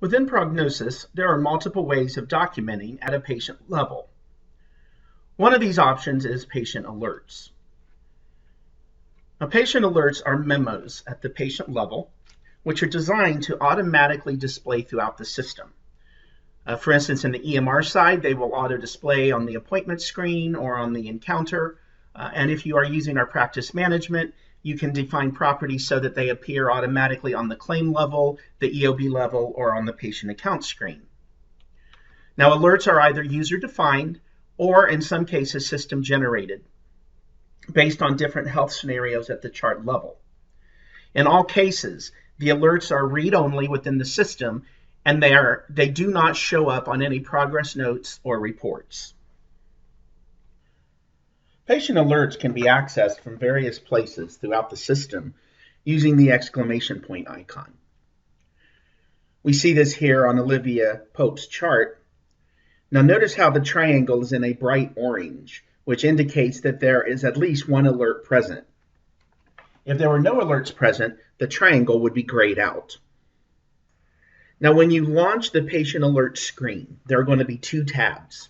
Within prognosis, there are multiple ways of documenting at a patient level. One of these options is patient alerts. Now, patient alerts are memos at the patient level, which are designed to automatically display throughout the system. For instance, in the EMR side, they will auto-display on the appointment screen or on the encounter. And if you are using our practice management, you can define properties so that they appear automatically on the claim level, the EOB level, or on the patient account screen. Now, alerts are either user-defined or, in some cases, system-generated based on different health scenarios at the chart level. In all cases, the alerts are read-only within the system, and they do not show up on any progress notes or reports. Patient alerts can be accessed from various places throughout the system using the exclamation point icon. We see this here on Olivia Pope's chart. Now notice how the triangle is in a bright orange, which indicates that there is at least one alert present. If there were no alerts present, the triangle would be grayed out. Now when you launch the patient alert screen, there are going to be two tabs.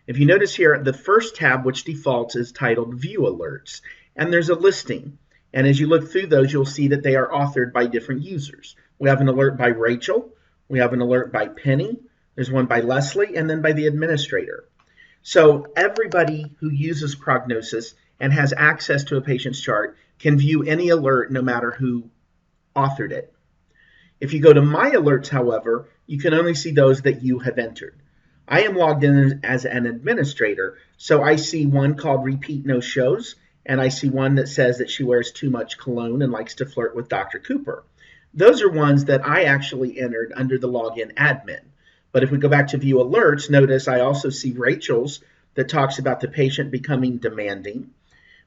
If you notice here, the first tab, which defaults, is titled View Alerts, and there's a listing. And as you look through those, you'll see that they are authored by different users. We have an alert by Rachel, we have an alert by Penny, there's one by Leslie, and then by the administrator. So everybody who uses Prognosis and has access to a patient's chart can view any alert no matter who authored it. If you go to My Alerts, however, you can only see those that you have entered. I am logged in as an administrator, so I see one called Repeat No Shows, and I see one that says that she wears too much cologne and likes to flirt with Dr. Cooper. Those are ones that I actually entered under the login admin. But if we go back to View Alerts, notice I also see Rachel's that talks about the patient becoming demanding.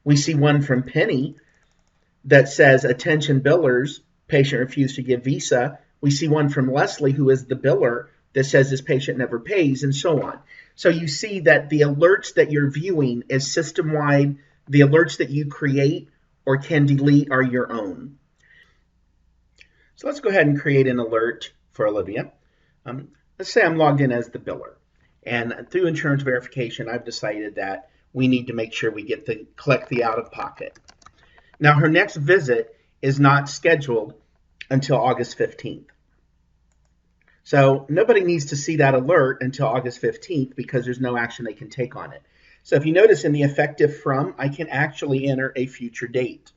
We see one from Penny that says, Attention billers, patient refused to give visa. We see one from Leslie, who is the biller, that says this patient never pays, and so on. So you see that the alerts that you're viewing is system-wide. The alerts that you create or can delete are your own. So let's go ahead and create an alert for Olivia. Let's say I'm logged in as the biller. And through insurance verification, I've decided that we need to make sure we collect the out-of-pocket. Now, her next visit is not scheduled until August 15th. So nobody needs to see that alert until August 15th because there's no action they can take on it. So if you notice in the effective from, I can actually enter a future date.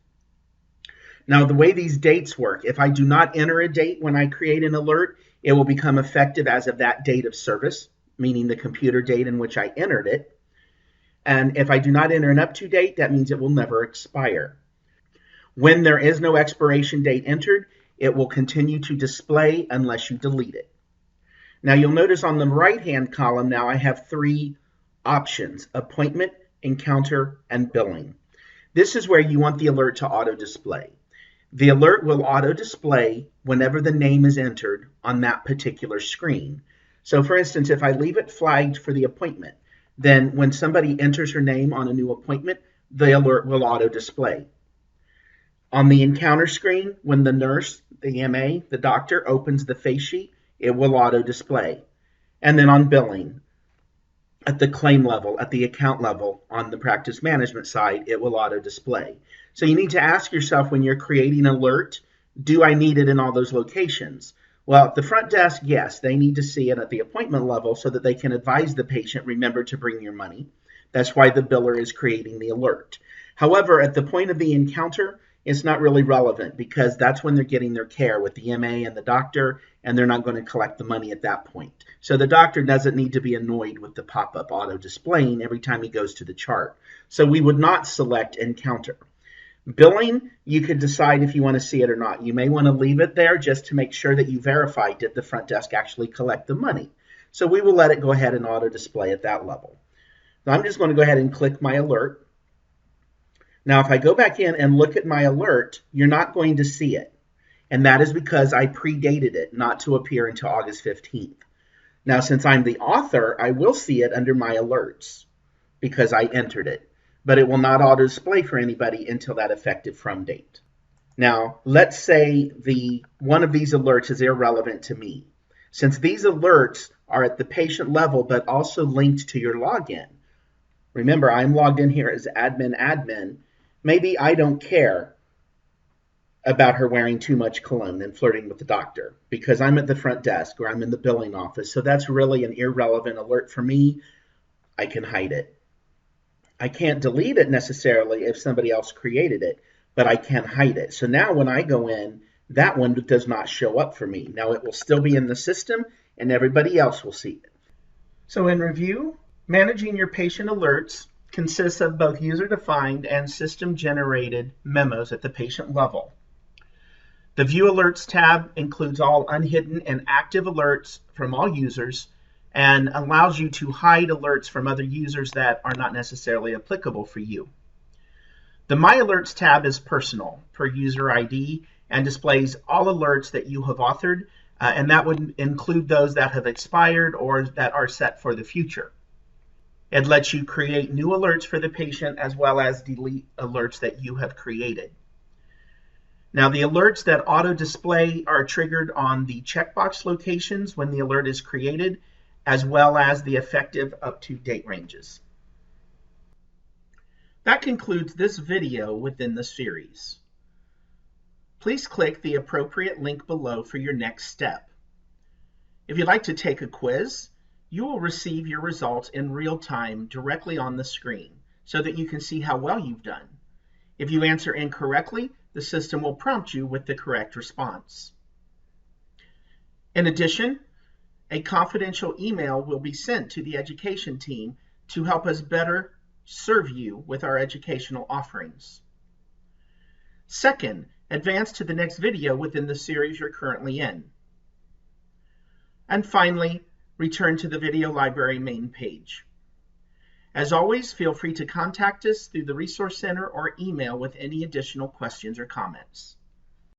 Now the way these dates work, if I do not enter a date when I create an alert, it will become effective as of that date of service, meaning the computer date in which I entered it. And if I do not enter an up-to date, that means it will never expire. When there is no expiration date entered, it will continue to display unless you delete it. Now you'll notice on the right-hand column now I have three options: appointment, encounter, and billing. This is where you want the alert to auto-display. The alert will auto-display whenever the name is entered on that particular screen. So for instance, if I leave it flagged for the appointment, then when somebody enters her name on a new appointment, the alert will auto-display. On the encounter screen, when the nurse, the MA, the doctor opens the face sheet, it will auto-display. And then on billing, at the claim level, at the account level, on the practice management side, it will auto-display. So you need to ask yourself when you're creating an alert, do I need it in all those locations? Well, at the front desk, yes, they need to see it at the appointment level so that they can advise the patient, remember to bring your money. That's why the biller is creating the alert. However, at the point of the encounter, it's not really relevant because that's when they're getting their care with the MA and the doctor, and they're not going to collect the money at that point. So the doctor doesn't need to be annoyed with the pop-up auto-displaying every time he goes to the chart. So we would not select encounter. Billing, you could decide if you want to see it or not. You may want to leave it there just to make sure that you verify did the front desk actually collect the money. So we will let it go ahead and auto-display at that level. Now I'm just going to go ahead and click my alert. Now, if I go back in and look at my alert, you're not going to see it. And that is because I predated it not to appear until August 15th. Now, since I'm the author, I will see it under my alerts because I entered it. But it will not auto-display for anybody until that effective from date. Now, let's say one of these alerts is irrelevant to me. since these alerts are at the patient level but also linked to your login. Remember, I'm logged in here as admin. Maybe I don't care about her wearing too much cologne and flirting with the doctor because I'm at the front desk or I'm in the billing office. So that's really an irrelevant alert for me. I can hide it. I can't delete it necessarily if somebody else created it, but I can hide it. So now when I go in, that one does not show up for me. Now it will still be in the system and everybody else will see it. So in review, managing your patient alerts consists of both user-defined and system-generated memos at the patient level. The View Alerts tab includes all unhidden and active alerts from all users and allows you to hide alerts from other users that are not necessarily applicable for you. The My Alerts tab is personal per user ID and displays all alerts that you have authored, and that would include those that have expired or that are set for the future. It lets you create new alerts for the patient as well as delete alerts that you have created. Now, the alerts that auto-display are triggered on the checkbox locations when the alert is created, as well as the effective up-to-date ranges. That concludes this video within the series. Please click the appropriate link below for your next step. If you'd like to take a quiz, you will receive your results in real time directly on the screen so that you can see how well you've done. If you answer incorrectly, the system will prompt you with the correct response. In addition, a confidential email will be sent to the education team to help us better serve you with our educational offerings. Second, advance to the next video within the series you're currently in. And finally, return to the video library main page. As always, feel free to contact us through the Resource Center or email with any additional questions or comments.